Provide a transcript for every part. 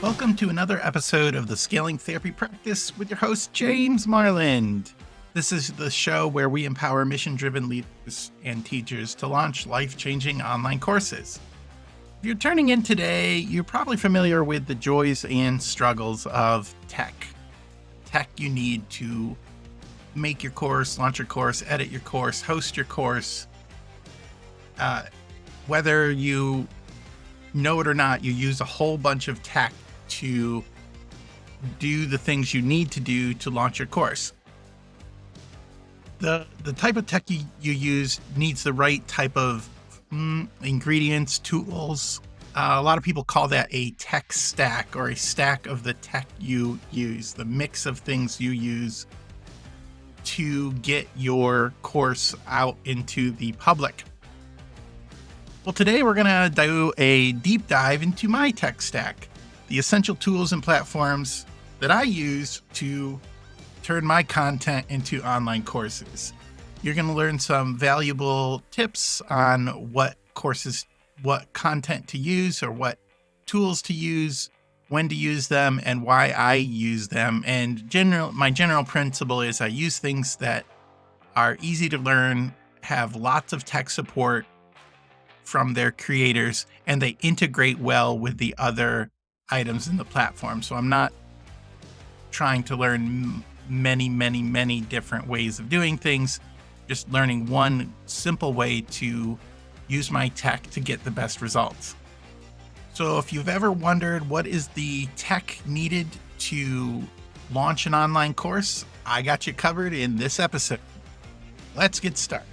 Welcome to another episode of the Scaling Therapy Practice with your host, James Marland. This is the show where we empower mission-driven leaders and teachers to launch life-changing online courses. If you're turning in today, you're probably familiar with the joys and struggles of tech. Tech you need to make your course, launch your course, edit your course, host your course. Whether you know it or not, you use a whole bunch of tech to do the things you need to do to launch your course. The type of tech you use needs the right type of ingredients, tools. A lot of people call that a tech stack, or a stack of the tech you use, the mix of things you use to get your course out into the public. Well, today we're going to do a deep dive into my tech stack, the essential tools and platforms that I use to turn my content into online courses. You're going to learn some valuable tips on what content to use, or what tools to use, when to use them, and why I use them. And my general principle is I use things that are easy to learn, have lots of tech support from their creators, and they integrate well with the other items in the platform. So I'm not trying to learn many different ways of doing things, just learning one simple way to use my tech to get the best results. So if you've ever wondered what is the tech needed to launch an online course, I got you covered in this episode. Let's get started.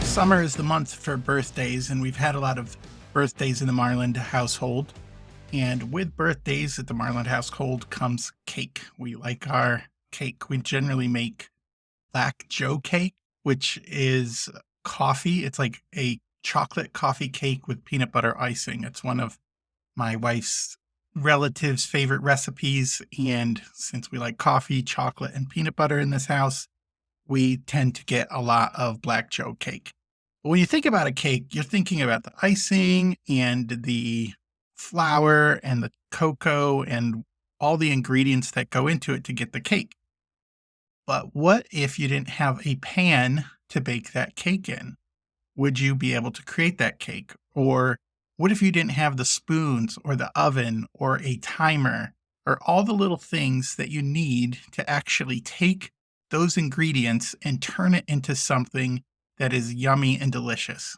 Summer is the month for birthdays, and we've had a lot of birthdays in the Marland household. And with birthdays at the Marland household comes cake. We like our cake. We generally make Black Joe cake, which is coffee. It's like a chocolate coffee cake with peanut butter icing. It's one of my wife's relatives' favorite recipes. And since we like coffee, chocolate, and peanut butter in this house, we tend to get a lot of Black Joe cake. But when you think about a cake, you're thinking about the icing and the flour and the cocoa and all the ingredients that go into it to get the cake. But what if you didn't have a pan to bake that cake in? Would you be able to create that cake? Or what if you didn't have the spoons or the oven or a timer, or all the little things that you need to actually take those ingredients and turn it into something that is yummy and delicious?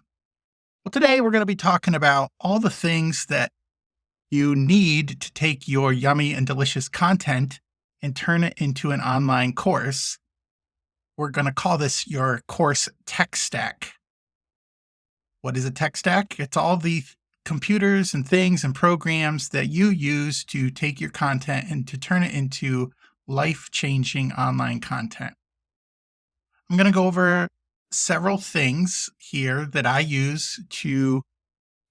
Well, today we're going to be talking about all the things that you need to take your yummy and delicious content and turn it into an online course. We're going to call this your course tech stack. What is a tech stack? It's all the computers and things and programs that you use to take your content and to turn it into life-changing online content. I'm going to go over several things here that I use to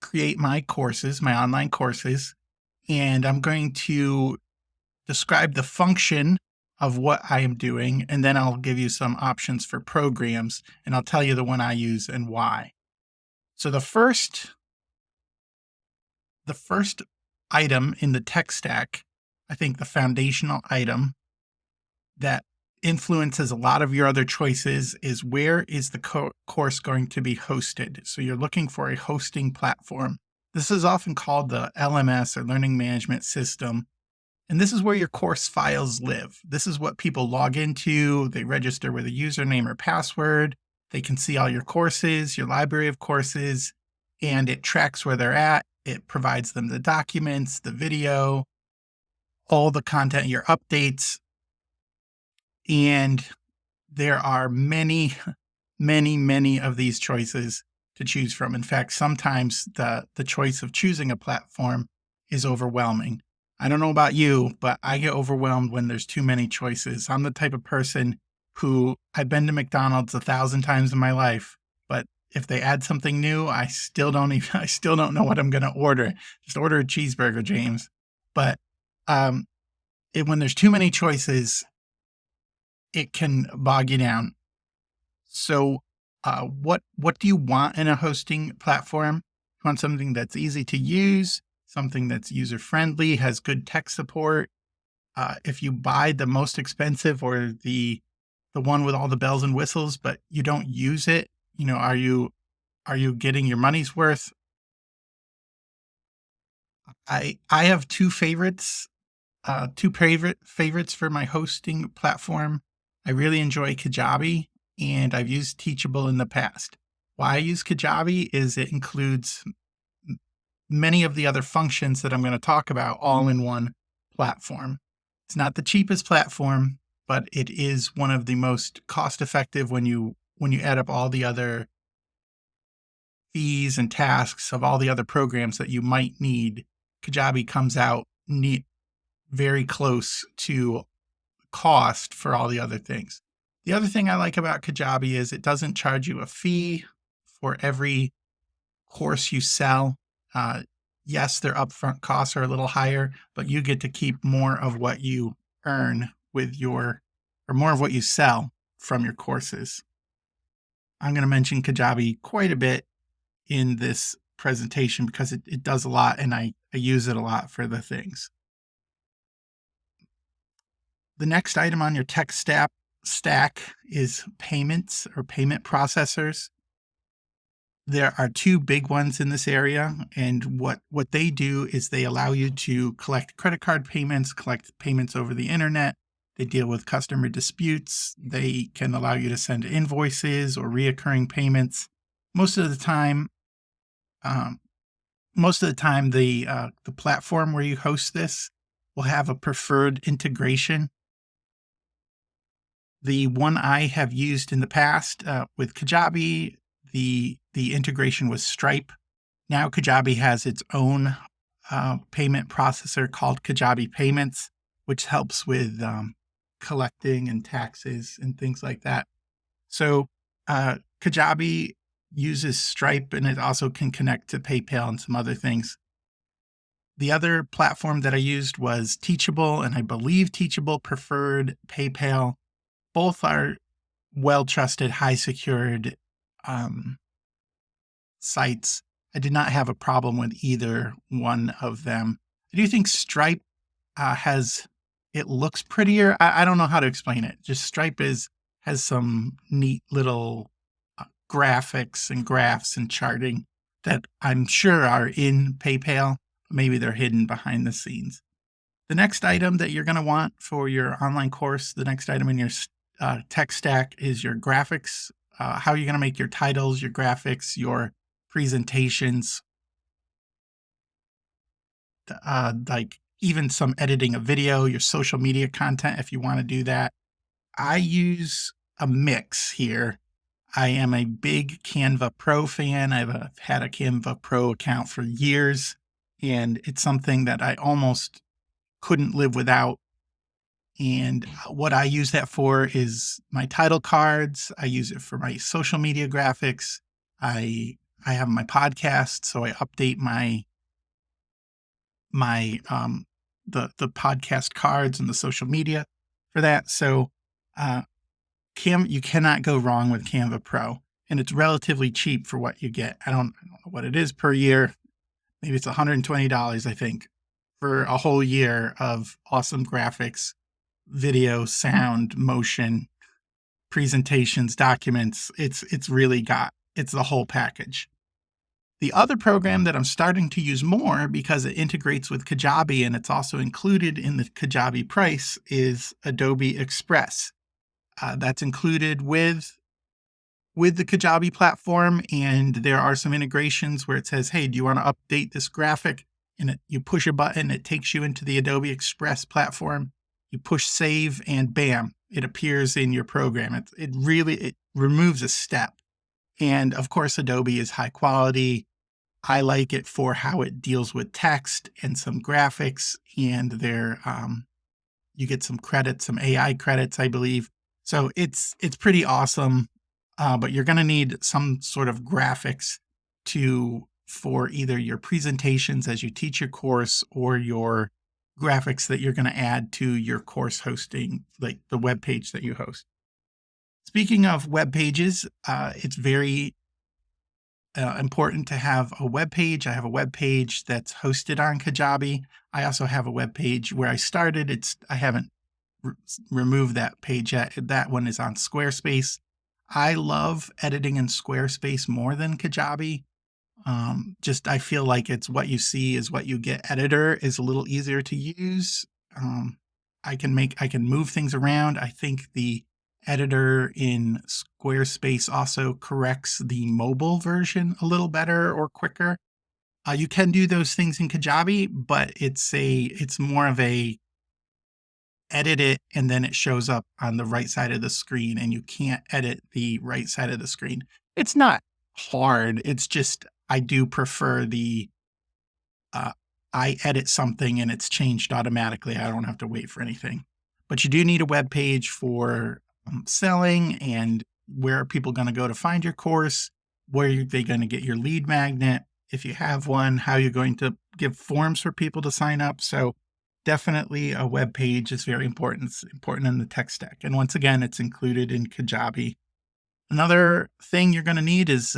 create my courses, my online courses, and I'm going to describe the function of what I am doing, and then I'll give you some options for programs, and I'll tell you the one I use and why. So the first item in the tech stack, I think the foundational item that influences a lot of your other choices, is where is the course going to be hosted? So you're looking for a hosting platform. This is often called the LMS, or Learning Management System. And this is where your course files live. This is what people log into. They register with a username or password. They can see all your courses, your library of courses, and it tracks where they're at. It provides them the documents, the video, all the content, your updates. And there are many of these choices to choose from. In fact, sometimes the choice of choosing a platform is overwhelming. I don't know about you, but I get overwhelmed when there's too many choices. I'm the type of person who, I've been to McDonald's 1,000 times in my life, but if they add something new, I still don't know what I'm going to order. Just order a cheeseburger, James. But when there's too many choices, it can bog you down. So what do you want in a hosting platform? want something that's easy to use, something that's user friendly, has good tech support. If you buy the most expensive or the one with all the bells and whistles, but you don't use it, are you getting your money's worth? I have two favorites for my hosting platform. I really enjoy Kajabi, and I've used Teachable in the past. Why I use Kajabi is it includes many of the other functions that I'm going to talk about all in one platform. It's not the cheapest platform, but it is one of the most cost effective when you add up all the other fees and tasks of all the other programs that you might need. Kajabi comes out very close to cost for all the other things. The other thing I like about Kajabi is it doesn't charge you a fee for every course you sell. Uh, yes, their upfront costs are a little higher, but you get to keep more of what you earn or more of what you sell from your courses. I'm going to mention Kajabi quite a bit in this presentation because it does a lot and I use it a lot for the things. The next item on your tech stack is payments or payment processors. There are two big ones in this area, and what they do is they allow you to collect credit card payments, collect payments over the internet. They deal with customer disputes. They can allow you to send invoices or reoccurring payments. Most of the time, um, the platform where you host this will have a preferred integration. The one I have used in the past with Kajabi, the integration was Stripe. Now Kajabi has its own payment processor called Kajabi Payments, which helps with collecting and taxes and things like that. So Kajabi uses Stripe, and it also can connect to PayPal and some other things. The other platform that I used was Teachable, and I believe Teachable preferred PayPal. Both are well-trusted, high-secured sites. I did not have a problem with either one of them. I do think Stripe it looks prettier. I don't know how to explain it. Just Stripe has some neat little graphics and graphs and charting that I'm sure are in PayPal. Maybe they're hidden behind the scenes. The next item that you're going to want for your online course, the next item in your tech stack is your graphics. How are you going to make your titles, your graphics, your presentations, like even some editing of video, your social media content if you want to do that. I use a mix here. I am a big Canva Pro fan. I've had a Canva Pro account for years, and it's something that I almost couldn't live without. And what I use that for is my title cards. I use it for my social media graphics. I have my podcast, so I update the podcast cards and the social media for that. So you cannot go wrong with Canva Pro, and it's relatively cheap for what you get. I don't know what it is per year. Maybe it's $120, I think, for a whole year of awesome graphics, video, sound, motion, presentations, documents. It's the whole package. The other program that I'm starting to use more because it integrates with Kajabi and it's also included in the Kajabi price is Adobe Express. That's included with the Kajabi platform, and there are some integrations where it says, hey, do you want to update this graphic? And you push a button, it takes you into the Adobe Express platform. You push save and bam, it appears in your program. It removes a step. And of course, Adobe is high quality. I like it for how it deals with text and some graphics, and you get some credits, some AI credits, I believe. So it's pretty awesome. But you're going to need some sort of graphics for either your presentations as you teach your course or your graphics that you're going to add to your course hosting, like the web page that you host. Speaking of web pages, it's very important to have a web page. I have a web page that's hosted on Kajabi. I also have a web page where I started. I haven't removed that page yet. That one is on Squarespace. I love editing in Squarespace more than Kajabi. Just I feel like it's what you see is what you get. Editor is a little easier to use. Um, I can move things around. I think the editor in Squarespace also corrects the mobile version a little better or quicker. You can do those things in Kajabi, but it's more of a edit it and then it shows up on the right side of the screen and you can't edit the right side of the screen. It's not hard. It's just I do prefer the uh, I edit something and it's changed automatically. I don't have to wait for anything. But you do need a web page for selling and where are people going to go to find your course? Where are they going to get your lead magnet? If you have one, how you're going to give forms for people to sign up. So definitely a web page is very important. It's important in the tech stack. And once again, it's included in Kajabi. Another thing you're going to need is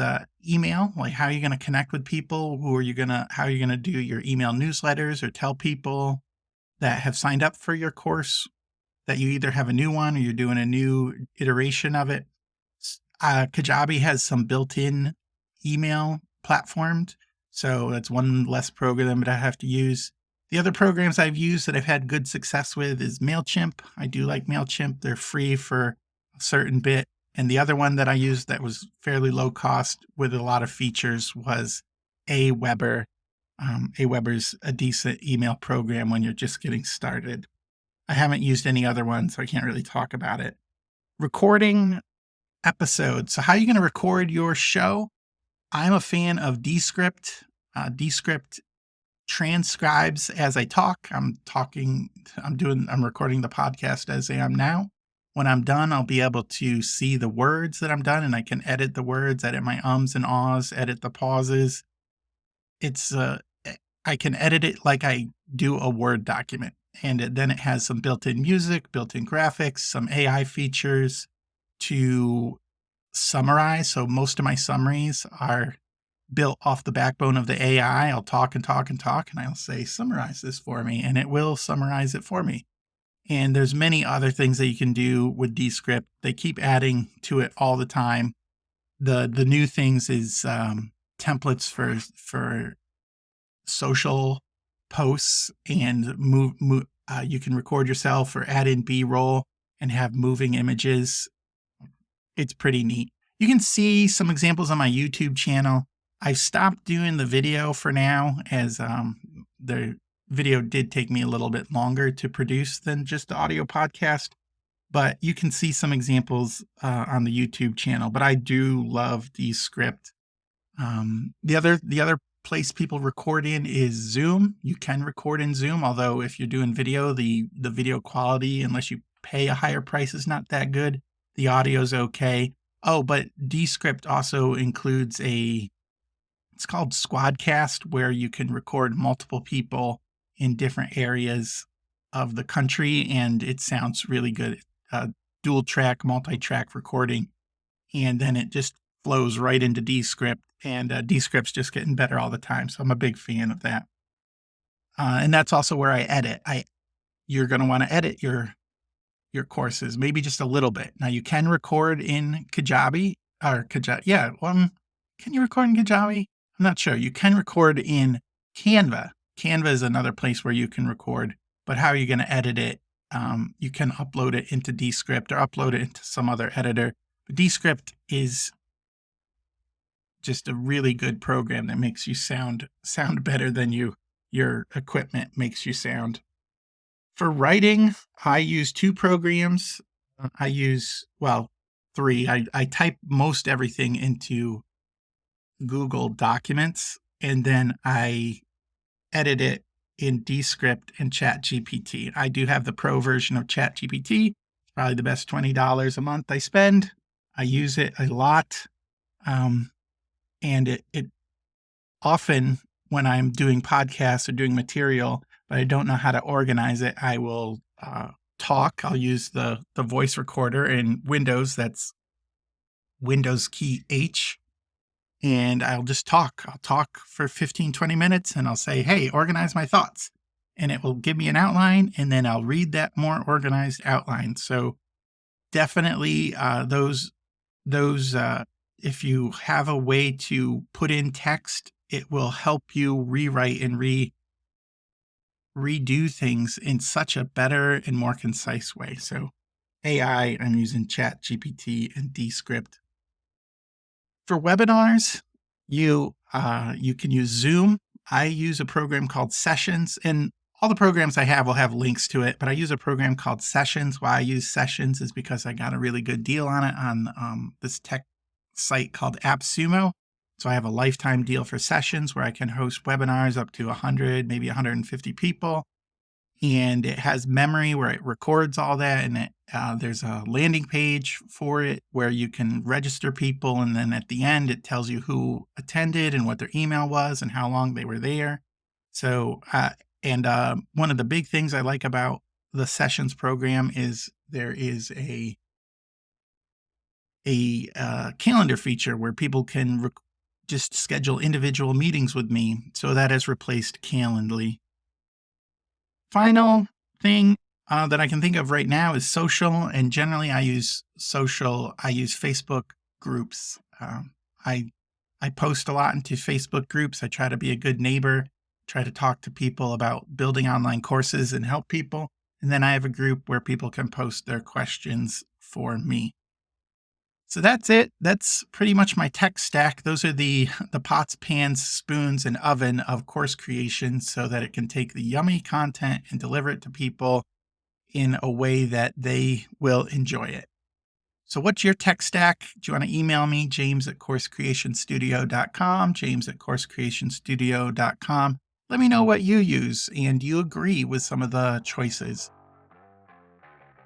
email. Like, how are you going to connect with people? How are you going to do your email newsletters or tell people that have signed up for your course that you either have a new one or you're doing a new iteration of it? Kajabi has some built-in email platforms. So that's one less program that I have to use. The other programs I've used that I've had good success with is MailChimp. I do like MailChimp. They're free for a certain bit. And the other one that I used that was fairly low cost with a lot of features was Aweber. Aweber's a decent email program when you're just getting started. I haven't used any other one, so I can't really talk about it. Recording episodes. So how are you going to record your show? I'm a fan of Descript. Descript transcribes as I talk. I'm recording the podcast as I am now. When I'm done, I'll be able to see the words that I'm done and I can edit the words, edit my ums and ahs, edit the pauses. I can edit it like I do a Word document. And then it has some built-in music, built-in graphics, some AI features to summarize. So most of my summaries are built off the backbone of the AI. I'll talk and talk and talk, and I'll say, summarize this for me, and it will summarize it for me. And there's many other things that you can do with Descript. They keep adding to it all the time. The new things is templates for social posts and you can record yourself or add in B-roll and have moving images. It's pretty neat. You can see some examples on my YouTube channel. I've stopped doing the video for now as the video did take me a little bit longer to produce than just the audio podcast, but you can see some examples on the YouTube channel. But I do love Descript. The other place people record in is Zoom. You can record in Zoom, although if you're doing video, the video quality, unless you pay a higher price, is not that good. The audio's okay. Oh, but Descript also includes it's called Squadcast, where you can record multiple people in different areas of the country, and it sounds really good. Dual track, multi-track recording, and then it just flows right into Descript, and Descript's just getting better all the time, so I'm a big fan of that. And that's also where I edit. You're going to want to edit your courses, maybe just a little bit. Now you can record in Kajabi or Kajabi. Yeah. Can you record in Kajabi? I'm not sure. You can record in Canva. Canva is another place where you can record, but how are you going to edit it? You can upload it into Descript or upload it into some other editor. But Descript is just a really good program that makes you sound better than your equipment makes you sound. For writing, I use two programs. I use, three. I type most everything into Google Documents, and then I edit it in Descript and ChatGPT. I do have the pro version of ChatGPT. It's probably the best $20 a month I spend. I use it a lot. And it often, when I'm doing podcasts or doing material, but I don't know how to organize it, I will talk. I'll use the voice recorder in Windows. That's Windows key H. and I'll just talk. I'll talk for 15, 20 minutes and I'll say, hey, organize my thoughts. And it will give me an outline, and then I'll read that more organized outline. So definitely if you have a way to put in text, it will help you rewrite and redo things in such a better and more concise way. So AI, I'm using Chat GPT and Descript. For webinars, you can use Zoom. I use a program called Sessions, and all the programs I have will have links to it, but I use a program called Sessions. Why I use Sessions is because I got a really good deal on it on this tech site called AppSumo. So I have a lifetime deal for Sessions where I can host webinars up to 100, maybe 150 people. And it has memory where it records all that, and there's a landing page for it where you can register people, and then at the end it tells you who attended and what their email was and how long they were there. So one of the big things I like about the Sessions program is there is a calendar feature where people can just schedule individual meetings with me. So that has replaced Calendly. Final thing that I can think of right now is social, and generally I use social. I use Facebook groups. I post a lot into Facebook groups. I try to be a good neighbor, try to talk to people about building online courses and help people. And then I have a group where people can post their questions for me. So that's it. That's pretty much my tech stack. Those are the pots, pans, spoons, and oven of course creation so that it can take the yummy content and deliver it to people in a way that they will enjoy it. So what's your tech stack? Do you want to email me, james@coursecreationstudio.com, james@coursecreationstudio.com. Let me know what you use and do you agree with some of the choices.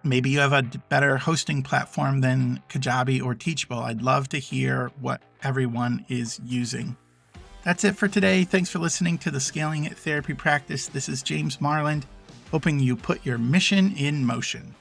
Maybe you have a better hosting platform than Kajabi or Teachable. I'd love to hear what everyone is using. That's it for today. Thanks for listening to the Scaling It Therapy Practice. This is James Marland, hoping you put your mission in motion.